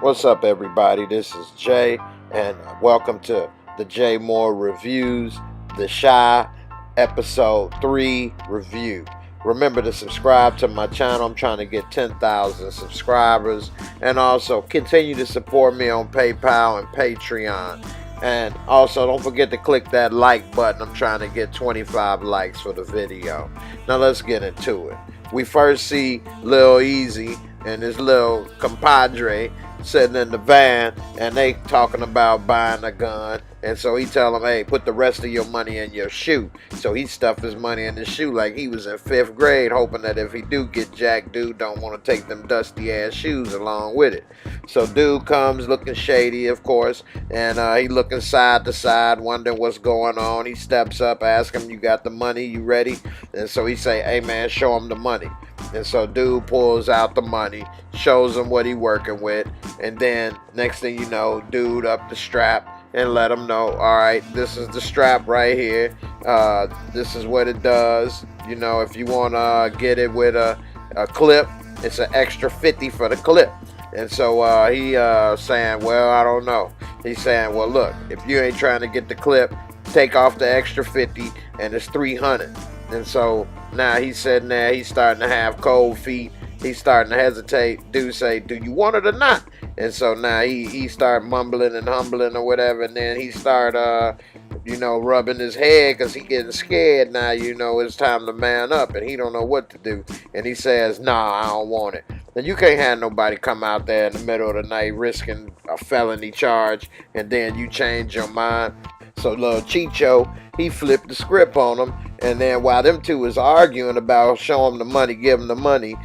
What's up, everybody? This is Jay, and welcome to the Jaymoorereviews, the Shy Episode 3 review. Remember to subscribe to my channel. I'm trying to get 10,000 subscribers, and also continue to support me on PayPal and Patreon. And also don't forget to click that like button. I'm trying to get 25 likes for the video. Now let's get into it. We first see Lil Easy and his little compadre sitting in the van, and they talking about buying a gun. And so he tell him, hey, put the rest of your money in your shoe. So he stuffed his money in his shoe like he was in 5th grade, hoping that if he do get jacked, dude don't want to take them dusty ass shoes along with it. So dude comes looking shady, of course, and he looking side to side, wondering what's going on. He steps up, asks him, you got the money, you ready? And so he say, hey man, show him the money. And so dude pulls out the money, shows him what he working with, and then next thing you know, dude up the strap and let him know, all right, this is the strap right here. This is what it does. You know, if you want to get it with a clip, it's an extra 50 for the clip. And so he saying, well, I don't know. He's saying, well, look, if you ain't trying to get the clip, take off the extra 50 and it's 300. And so now he's sitting there, he's starting to have cold feet. He's starting to hesitate. Dude say, do you want it or not? And so now he start mumbling and humbling or whatever. And then he start, rubbing his head because he getting scared now. It's time to man up and he don't know what to do. And he says, nah, I don't want it. And you can't have nobody come out there in the middle of the night risking a felony charge and then you change your mind. So little Chicho, he flipped the script on him, and then while them two was arguing about show him the money, give him the money,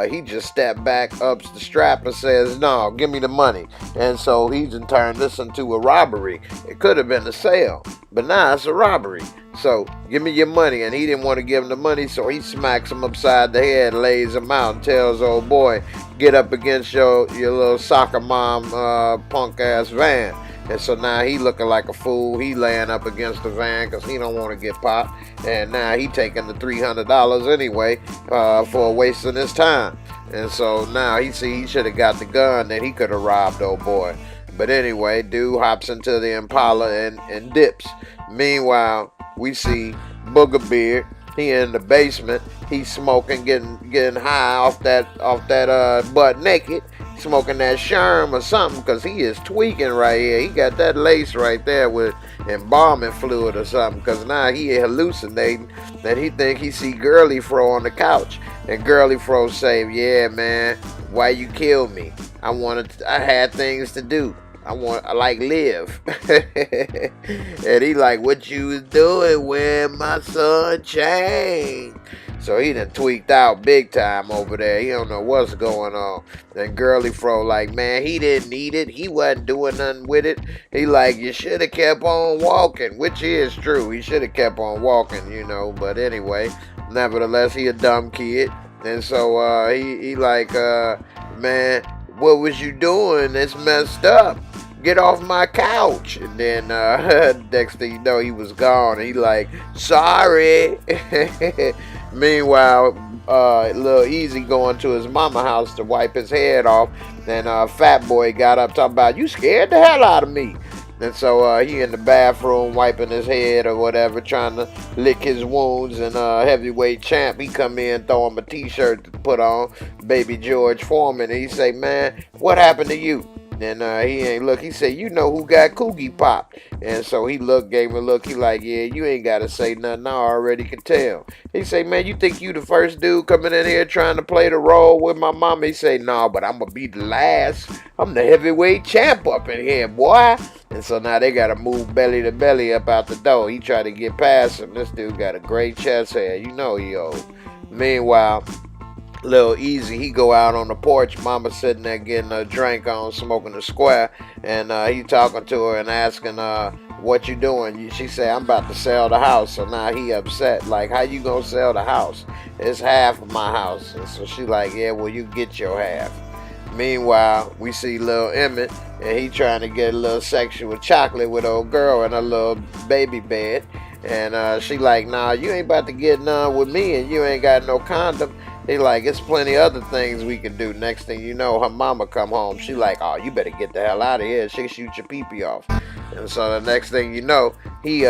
he just stepped back, ups the strap, and says, no, give me the money. And so he's in turn this into a robbery. It could have been a sale, but now it's a robbery. So give me your money. And he didn't want to give him the money, so he smacks him upside the head, lays him out, and tells old boy, get up against your little soccer mom punk ass van. And so now he looking like a fool. He laying up against the van because he don't want to get popped. And now he taking the $300 anyway for wasting his time. And so now he should have got the gun that he could have robbed old boy. But anyway, dude hops into the Impala and dips. Meanwhile, we see Booger Beard. He in the basement. He's smoking, getting high off that butt naked. Smoking that Sherm or something because he is tweaking right here. He got that lace right there with embalming fluid or something because now he hallucinating that he think he see Girly Fro on the couch. And Girly Fro say, yeah, man, why you kill me? I had things to do. I like live. And he like, what you was doing when my son changed? So he done tweaked out big time over there. He don't know what's going on. Then Girly Fro like, man, he didn't need it. He wasn't doing nothing with it. He like, you should have kept on walking, which is true. He should have kept on walking, But anyway, nevertheless, he a dumb kid. And so he like, man, what was you doing? It's messed up. Get off my couch. And then next thing you know, he was gone. And he like, sorry. Meanwhile, Lil Easy going to his mama house to wipe his head off. And Fat Boy got up talking about, you scared the hell out of me. And so he in the bathroom wiping his head or whatever, trying to lick his wounds. And Heavyweight Champ, he come in, throw him a t-shirt to put on, Baby George Foreman. And he say, man, what happened to you? And he ain't look. He said, you know who got Coogie popped. And so he gave him a look. He like, yeah, you ain't got to say nothing. I already can tell. He say, man, you think you the first dude coming in here trying to play the role with my mama? He say, no, but I'm going to be the last. I'm the heavyweight champ up in here, boy. And so now they got to move belly to belly up out the door. He tried to get past him. This dude got a great chest hair. You know he old. Meanwhile, Lil Easy, he go out on the porch. Mama sitting there getting a drink on, smoking a square, and he talking to her and asking what you doing? She say, I'm about to sell the house. So now he upset, like, how you gonna sell the house? It's half of my house. And so she like, yeah, well, you get your half. Meanwhile, we see Lil Emmett, and he trying to get a little sexual chocolate with old girl in a little baby bed. And she like, nah, you ain't about to get none with me, and you ain't got no condom. He like, it's plenty other things we can do. Next thing you know, her mama come home. She like, oh, you better get the hell out of here. She shoot your pee-pee off. And so the next thing you know, he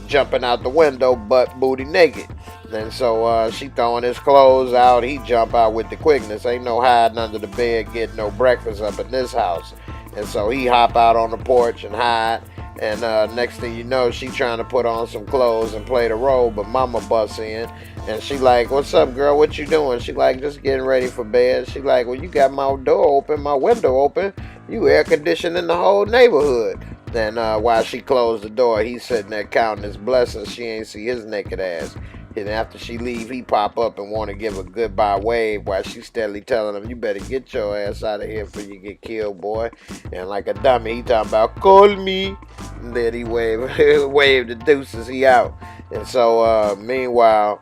jumping out the window, butt booty naked. And so she throwing his clothes out. He jump out with the quickness. Ain't no hiding under the bed, getting no breakfast up in this house. And so he hop out on the porch and hide. And next thing you know, she trying to put on some clothes and play the role, but mama busts in. And she like, what's up, girl? What you doing? She like, just getting ready for bed. She like, well, you got my door open, my window open. You air conditioning the whole neighborhood. Then while she closed the door, he's sitting there counting his blessings. She ain't see his naked ass. And after she leave, he pop up and want to give a goodbye wave while she steadily telling him, you better get your ass out of here before you get killed, boy. And like a dummy, he talking about, call me. And then he wave the deuces, he out. And so meanwhile,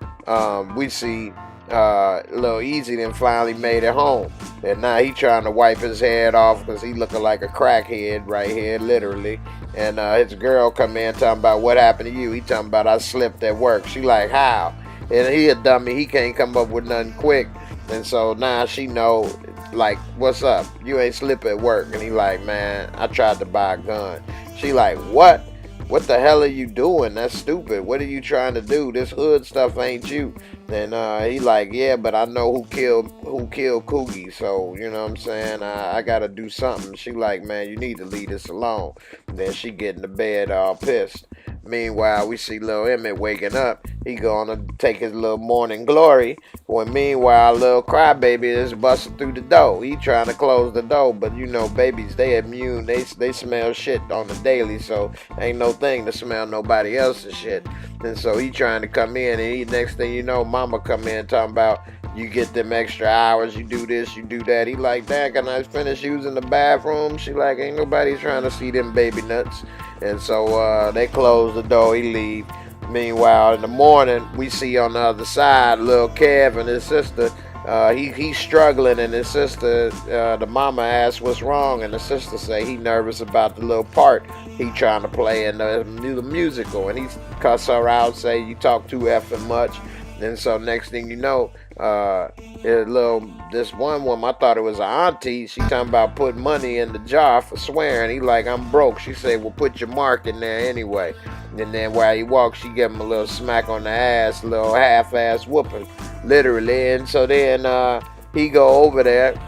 we see Lil Easy then finally made it home. And now he trying to wipe his head off because he looking like a crackhead right here, literally. And his girl come in talking about what happened to you. He talking about I slipped at work. She like, how? And he a dummy. He can't come up with nothing quick. And so now she know, like, what's up? You ain't slip at work. And he like, man, I tried to buy a gun. She like, what? What the hell are you doing? That's stupid. What are you trying to do? This hood stuff ain't you. And he like, yeah, but I know who killed Coogie. So, you know what I'm saying? I got to do something. She like, man, you need to leave this alone. And then she get in the bed all pissed. Meanwhile, we see Lil Emmett waking up. He gonna take his little morning glory. When meanwhile, little crybaby is busting through the door. He trying to close the door, but you know, babies, they immune. They smell shit on the daily, so ain't no thing to smell nobody else's shit. And so he trying to come in, and he, next thing you know, mama come in talking about, you get them extra hours, you do this, you do that. He like, Dad, can I finish using the bathroom? She like, ain't nobody trying to see them baby nuts. And so they close the door, he leave. Meanwhile, in the morning, we see on the other side, little Kev and his sister. He's struggling, and his sister, the mama asks what's wrong, and the sister say he nervous about the little part he trying to play in the musical, and he cuss her out, say you talk too effing much. And so next thing you know, this one woman, I thought it was an auntie, she talking about putting money in the jar for swearing. He like, I'm broke. She say, well, put your mark in there anyway. And then while he walks, she give him a little smack on the ass, a little half-ass whooping, literally. And so then he go over there,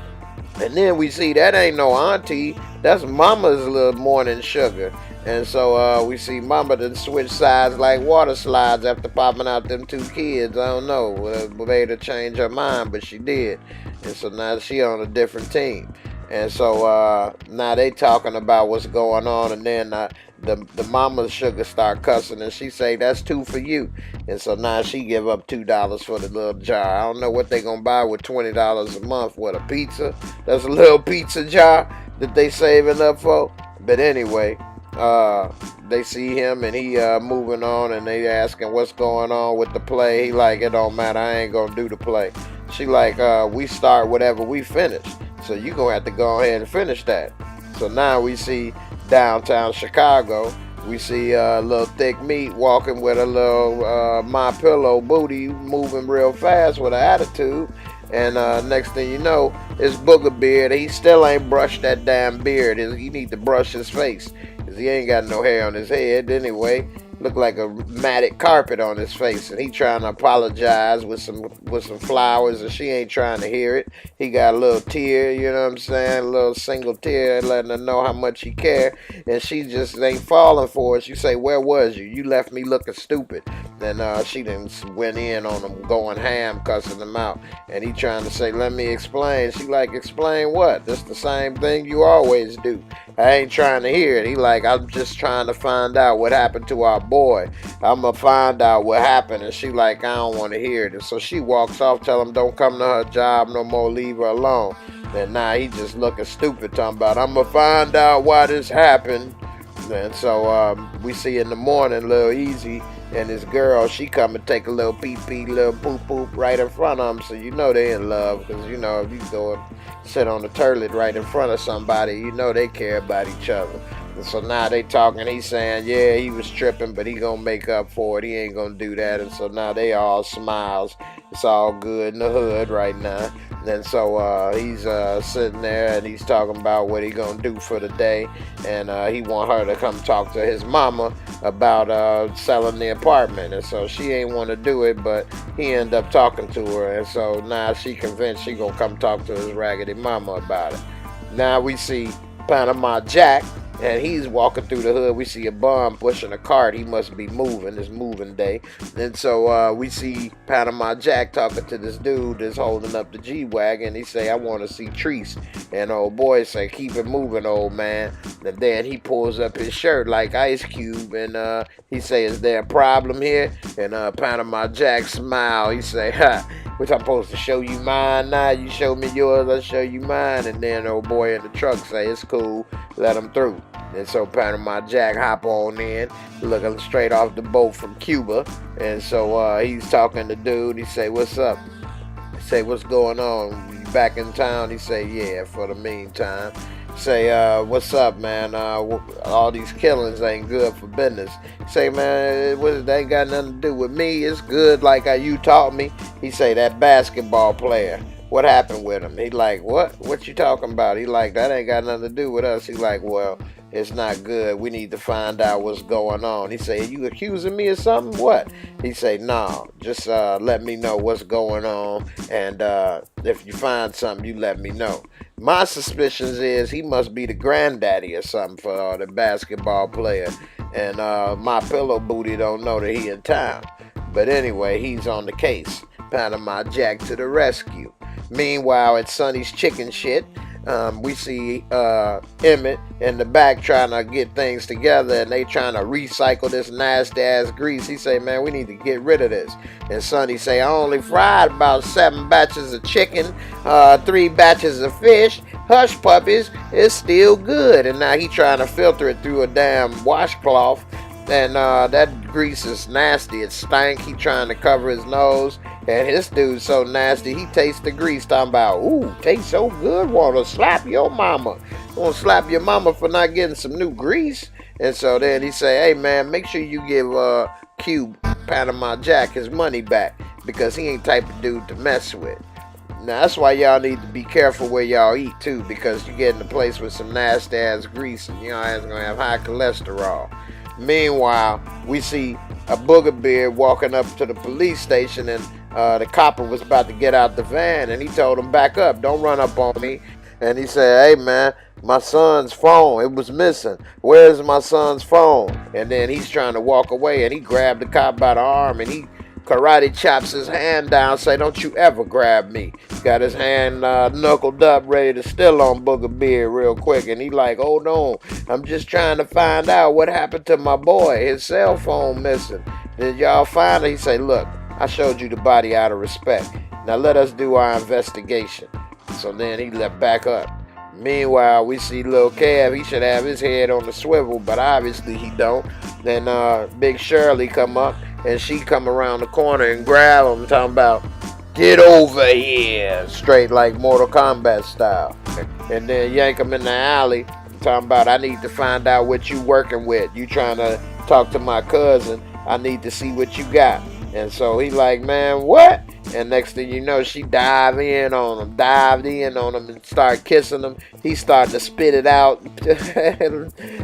and then we see that ain't no auntie, that's mama's little morning sugar. And so we see mama done switch sides like water slides after popping out them two kids. I don't know, made her change her mind, but she did. And so now she on a different team. And so now they talking about what's going on, and then the mama's sugar start cussing, and she say, that's two for you. And so now she give up $2 for the little jar. I don't know what they gonna buy with $20 a month. What, a pizza? That's a little pizza jar that they saving up for. But anyway, they see him, and he moving on, and they asking what's going on with the play. He like, it don't matter, I ain't gonna do the play. She like, we start whatever we finish, so you gonna have to go ahead and finish that. So now we see downtown Chicago. We see little thick meat walking with a little My Pillow booty, moving real fast with an attitude. And next thing you know, it's Booger Beard. He still ain't brushed that damn beard. He need to brush his face, because he ain't got no hair on his head anyway. Look like a matted carpet on his face, and he trying to apologize with some flowers, and she ain't trying to hear it. He got a little tear, you know what I'm saying, a little single tear, letting her know how much he care, and she just ain't falling for it. She say, where was you? You left me looking stupid. And she then went in on him, going ham, cussing him out, and he trying to say, let me explain. She like, explain what? That's the same thing you always do. I ain't trying to hear it. He like, I'm just trying to find out what happened to our boy. I'm gonna find out what happened. And she like, I don't want to hear it. And so she walks off, tell him don't come to her job no more, leave her alone. And now he just looking stupid, talking about, I'm gonna find out why this happened. And so we see in the morning, Lil Easy and his girl, she come and take a little pee-pee, little poop-poop right in front of them. So you know they in love, because you know if you go and sit on the toilet right in front of somebody, you know they care about each other. And so now they talking, he's saying, yeah, he was tripping, but he gonna make up for it. He ain't gonna do that. And so now they all smiles. It's all good in the hood right now. And so he's sitting there and he's talking about what he gonna do for the day, and he want her to come talk to his mama about selling the apartment. And so she ain't want to do it, but he end up talking to her, and so now she convinced she gonna come talk to his raggedy mama about it. Now we see Panama Jack, and he's walking through the hood. We see a bum pushing a cart. He must be moving. It's moving day. And so we see Panama Jack talking to this dude that's holding up the G-Wagon. He say, I want to see Treese. And old boy say, keep it moving, old man. And then he pulls up his shirt like Ice Cube. And he say, is there a problem here? And Panama Jack smile. He say, ha. Which I'm supposed to show you mine now. You show me yours, I'll show you mine. And then old boy in the truck say, it's cool, let him through. And so Panama Jack hop on in, looking straight off the boat from Cuba. And so he's talking to dude. He say, what's up? He say, what's going on? You back in town? He say, yeah, for the meantime. Say, what's up, man? All these killings ain't good for business. Say, man, they ain't got nothing to do with me. It's good like you taught me. He say, that basketball player, what happened with him? He like, what? What you talking about? He like, that ain't got nothing to do with us. He like, well, it's not good. We need to find out what's going on. He say, you accusing me of something? What? He say, no, just let me know what's going on. And if you find something, you let me know. My suspicions is he must be the granddaddy or something for the basketball player. And my pillow booty don't know that he in town. But anyway, he's on the case. Panama Jack to the rescue. Meanwhile, at Sonny's chicken shit, we see Emmett in the back trying to get things together, and they trying to recycle this nasty ass grease. He say, man, we need to get rid of this. And Sonny say, I only fried about 7 batches of chicken, 3 batches of fish. Hush puppies, it's still good. And now he trying to filter it through a damn washcloth. And that grease is nasty. It stank. He trying to cover his nose. And this dude's so nasty, he tastes the grease, talking about, ooh, tastes so good, want to slap your mama. Want to slap your mama for not getting some new grease. And so then he say, hey, man, make sure you give Cube, Panama Jack, his money back, because he ain't type of dude to mess with. Now, that's why y'all need to be careful where y'all eat, too, because you get in a place with some nasty-ass grease, and your ass going to have high cholesterol. Meanwhile, we see a booger beard walking up to the police station, and the copper was about to get out the van, and he told him, back up, don't run up on me. And he said, hey, man, my son's phone, it was missing. Where's my son's phone? And then he's trying to walk away, and he grabbed the cop by the arm, and he karate chops his hand down, say, don't you ever grab me. Got his hand knuckled up, ready to steal on Booger Beard real quick. And he like, hold on, I'm just trying to find out what happened to my boy. His cell phone missing. Did y'all find it? He say, look, I showed you the body out of respect. Now let us do our investigation. So then he left back up. Meanwhile, we see Lil Kev. He should have his head on the swivel, but obviously he don't. Then Big Shirley come up, and she come around the corner and grab him, talking about, get over here, straight like Mortal Kombat style. And then yank him in the alley, talking about, I need to find out what you working with. You trying to talk to my cousin. I need to see what you got. And so he like, man, what? And next thing you know, she dived in on him and started kissing him. He started to spit it out,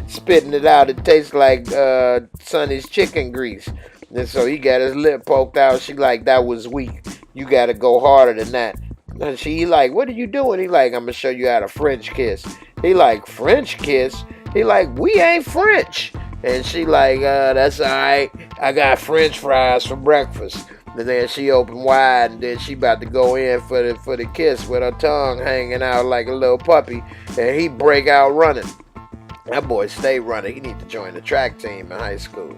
spitting it out. It tastes like Sonny's chicken grease. And so he got his lip poked out. She like, that was weak. You got to go harder than that. And he like, what are you doing? He like, I'm going to show you how to French kiss. He like, French kiss? He like, we ain't French. And she like, that's all right. I got French fries for breakfast. And then she opened wide, and then she about to go in for the kiss with her tongue hanging out like a little puppy. And he break out running. That boy stay running. He need to join the track team in high school.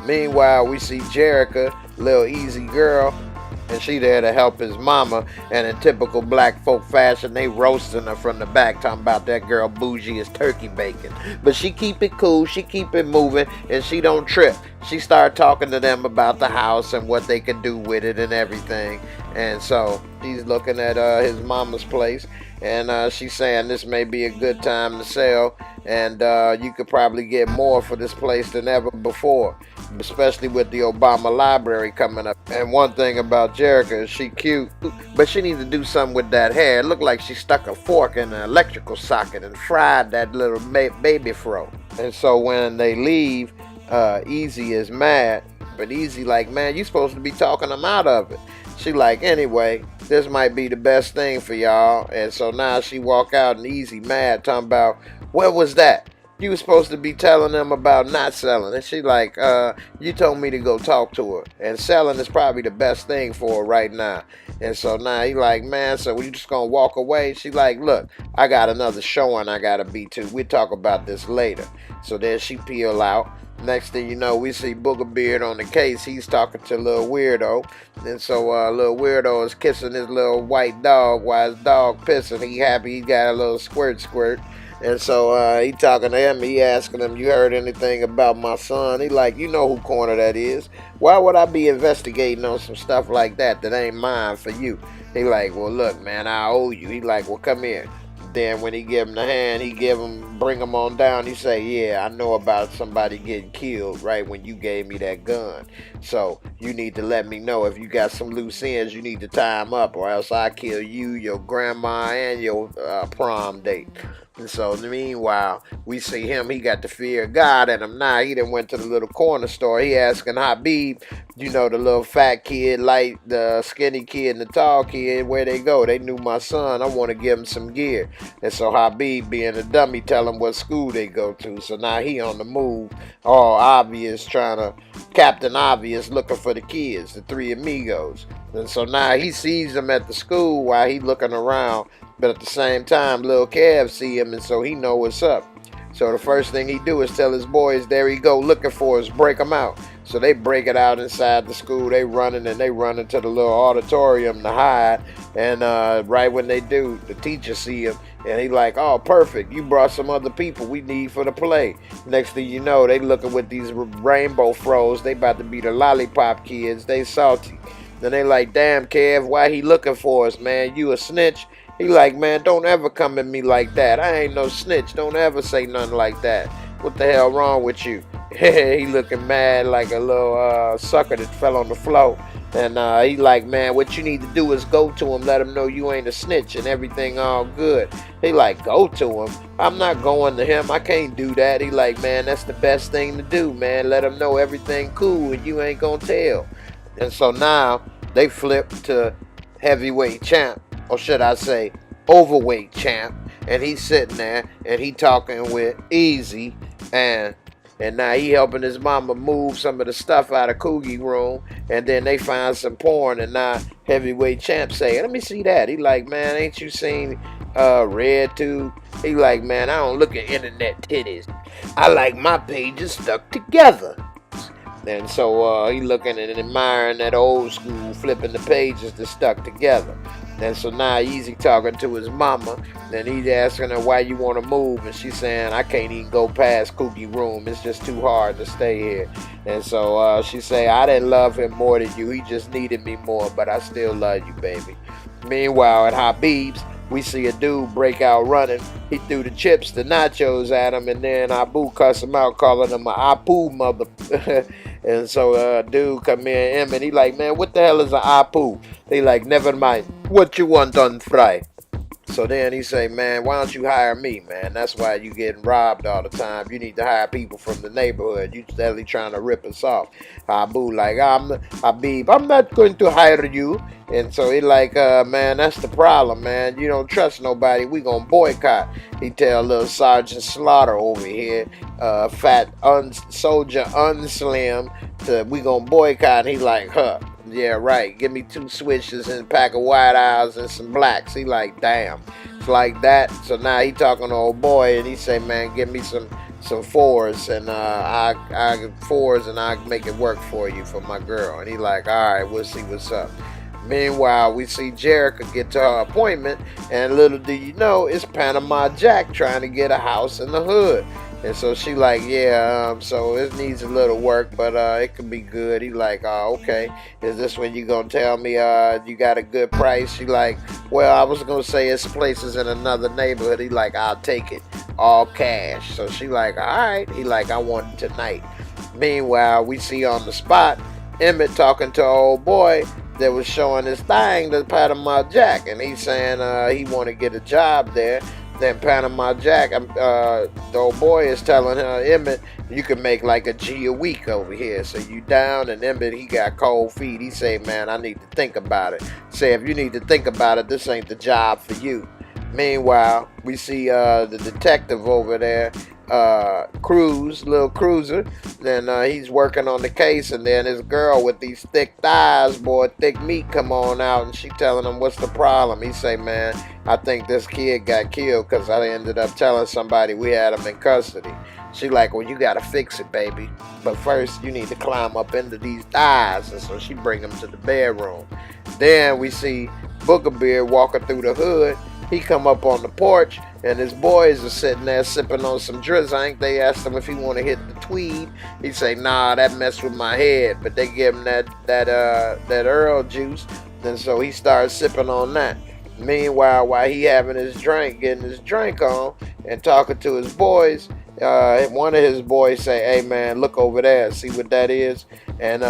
Meanwhile, we see Jerica, little easy girl, and she there to help his mama. And in typical black folk fashion, they roasting her from the back, talking about that girl bougie as turkey bacon. But she keep it cool, she keep it moving, and she don't trip. she started talking to them about the house and what they could do with it and everything. And so he's looking at his mama's place, and she's saying this may be a good time to sell, and you could probably get more for this place than ever before, especially with the Obama library coming up. And one thing about Jerica is she cute, but she needs to do something with that hair. It looked like she stuck a fork in an electrical socket and fried that little baby fro. And so when they leave, Easy is mad, but Easy like, man, you supposed to be talking them out of it. She like, anyway, this might be the best thing for y'all. And so now she walk out and Easy mad, talking about, what was that? You was supposed to be telling them about not selling. And she like, you told me to go talk to her. And selling is probably the best thing for her right now. And so now he like, man, so we just gonna walk away? She like, look, I got another showing I gotta be to. We'll talk about this later. So then she peel out. Next thing you know, we see Booger Beard on the case. He's talking to Little Weirdo. And so Little Weirdo is kissing his little white dog while his dog pissing. He happy he got a little squirt. And so he talking to him. He asking him, you heard anything about my son? He like, you know who corner that is. Why would I be investigating on some stuff like that ain't mine for you? He like, well, look, man, I owe you. He like, well, come here. Then when he give him the hand, bring him on down. He say, yeah, I know about somebody getting killed right when you gave me that gun. So you need to let me know if you got some loose ends. You need to tie them up, or else I kill you, your grandma, and your prom date. And so meanwhile, we see him. He got the fear of God in him now. He done went to the little corner store. He asking Habib, you know, the little fat kid, like the skinny kid and the tall kid, where they go. They knew my son. I want to give him some gear. And so Habib, being a dummy, tell him what school they go to. So now he on the move, all obvious, Captain Obvious looking for the kids, the three amigos. And so now he sees them at the school while he looking around. But at the same time, Lil Kev see him, and so he know what's up. So the first thing he do is tell his boys, there he go looking for us, break him out. So they break it out inside the school. They running to the little auditorium to hide. And right when they do, the teacher see him, and he like, oh, perfect. You brought some other people we need for the play. Next thing you know, they looking with these rainbow froze. They about to be the lollipop kids. They salty. Then they like, damn, Kev, why he looking for us, man? You a snitch? He like, man, don't ever come at me like that. I ain't no snitch. Don't ever say nothing like that. What the hell wrong with you? He looking mad like a little sucker that fell on the floor. And he like, man, what you need to do is go to him, let him know you ain't a snitch and everything all good. He like, go to him? I'm not going to him. I can't do that. He like, man, that's the best thing to do, man. Let him know everything cool and you ain't gonna tell. And so now they flip to heavyweight champ. Or should I say, overweight champ, and he's sitting there, and he talking with Easy, and now he helping his mama move some of the stuff out of Coogie room, and then they find some porn, and now heavyweight champ say, let me see that. He like, man, ain't you seen Red Tube? He like, man, I don't look at internet titties. I like my pages stuck together. And so he looking and admiring that old school, flipping the pages that stuck together. And so now Easy talking to his mama, and he's asking her why you want to move, and she's saying, I can't even go past Cookie room. It's just too hard to stay here. And so she say, I didn't love him more than you. He just needed me more, but I still love you, baby. Meanwhile, at Habib's, we see a dude break out running. He threw the chips, the nachos at him, and then Abu cuss him out, calling him a Apu mother. And so dude come in, and he like, man, what the hell is a Apu? He like, never mind. What you want on fry? So then he say, man, why don't you hire me, man? That's why you getting robbed all the time. You need to hire people from the neighborhood. You steadily trying to rip us off. Abu like, Habib, I'm not going to hire you. And so he like, man, that's the problem, man. You don't trust nobody. We gonna boycott. He tell little Sergeant Slaughter over here, fat soldier unslim, we gonna boycott. And he like, huh. Yeah, right. Give me 2 switches and a pack of white owls and some blacks. He like, damn. It's like that. So now he talking to old boy, and he say, man, give me some 4s, and I 4s, and I make it work for you for my girl. And he like, all right, we'll see what's up. Meanwhile, we see Jerica get to her appointment, and little do you know, it's Panama Jack trying to get a house in the hood. And so she like, yeah, so it needs a little work, but it can be good. He like, oh, okay. Is this when you gonna tell me you got a good price? She like, well, I was gonna say it's places in another neighborhood. He like, I'll take it, all cash. So she like, all right. He like, I want it tonight. Meanwhile, we see on the spot Emmett talking to an old boy that was showing his thing to Panama Jack, and he's saying he want to get a job there. Then Panama Jack, the old boy is telling Emmett, you can make like a G a week over here. So you down? And Emmett, he got cold feet. He say, man, I need to think about it. Say, if you need to think about it, this ain't the job for you. Meanwhile, we see the detective over there, Cruz, little Cruiser. Then he's working on the case, and then this girl with these thick thighs, boy, thick meat, come on out, and she telling him what's the problem. He say, man, I think this kid got killed because I ended up telling somebody we had him in custody. She like, well, you gotta fix it, baby. But first, you need to climb up into these thighs. And so she bring him to the bedroom. Then we see Booger Beard walking through the hood. He come up on the porch, and his boys are sitting there sipping on some drizzank. They asked him if he want to hit the tweed. He say, nah, that messed with my head. But they give him that Earl juice, and so he starts sipping on that. Meanwhile, while he having his drink, getting his drink on, and talking to his boys, one of his boys say, hey man, look over there, see what that is? And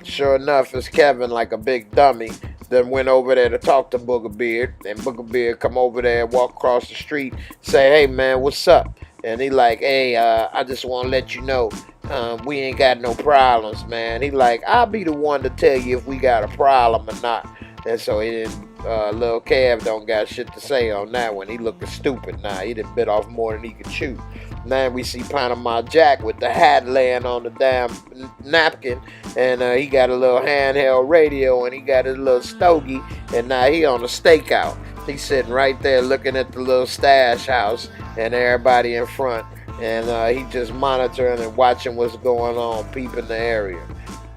sure enough, it's Kevin, like a big dummy, then went over there to talk to Booger Beard. And Booger Beard come over there, walk across the street, say, hey man, what's up? And he like, hey, I just want to let you know, we ain't got no problems, man. He like, I'll be the one to tell you if we got a problem or not. And so he didn't, Lil Kev don't got shit to say on that one. He looking stupid now. He done bit off more than he could chew. Now we see Panama Jack with the hat laying on the damn napkin, and he got a little handheld radio, and he got his little stogie, and now he on a stakeout. He's sitting right there looking at the little stash house and everybody in front, and he just monitoring and watching what's going on, peeping the area.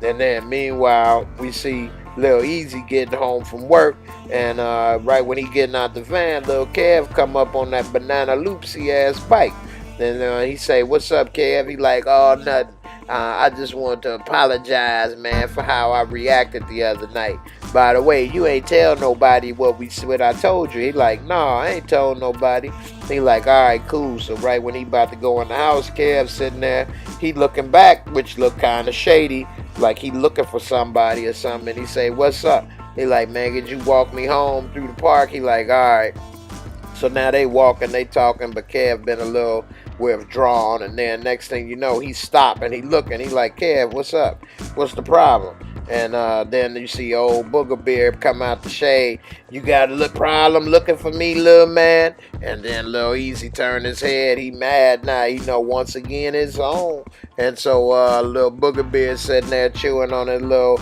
And then meanwhile, we see Lil Easy getting home from work, and right when he getting out the van, Lil Kev come up on that banana loopsy ass bike. And he say, what's up, Kev? He like, oh, nothing. I just want to apologize, man, for how I reacted the other night. By the way, you ain't tell nobody what I told you. He like, no, I ain't told nobody. He like, all right, cool. So right when he about to go in the house, Kev sitting there, he looking back, which look kind of shady, like he looking for somebody or something. And he say, what's up? He like, man, could you walk me home through the park? He like, all right. So now they walking, they talking, but Kev been a little withdrawn, and then next thing you know, he stopped and he looking. He like, Kev, what's up? What's the problem? And then you see old Booger Beard come out the shade. You got a problem looking for me, little man? And then Lil Easy turned his head. He mad now. You know, once again, it's on. And so little Booger Beard sitting there chewing on his little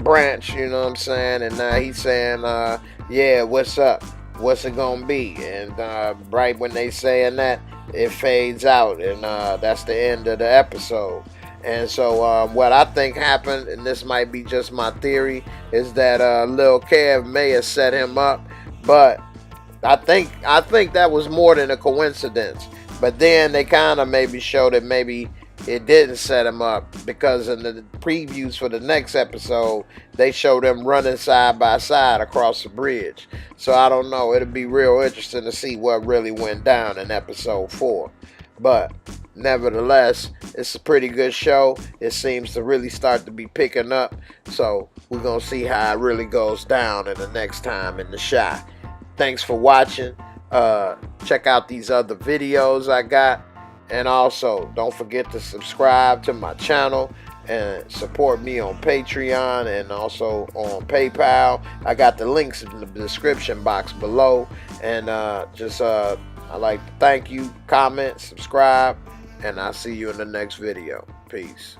branch, you know what I'm saying? And now he's saying, yeah, what's up? What's it gonna be? And right when they saying that, it fades out, and that's the end of the episode. And so what I think happened, and this might be just my theory, is that Lil Kev may have set him up, but I think that was more than a coincidence. But then they kind of maybe showed that maybe it didn't set him up, because in the previews for the next episode, they show them running side by side across the bridge. So I don't know. It'll be real interesting to see what really went down in episode 4. But nevertheless, it's a pretty good show. It seems to really start to be picking up. So we're going to see how it really goes down in the next time in the Shy. Thanks for watching. Check out these other videos I got. And also, don't forget to subscribe to my channel and support me on Patreon and also on PayPal. I got the links in the description box below. And I'd like to thank you, comment, subscribe, and I'll see you in the next video. Peace.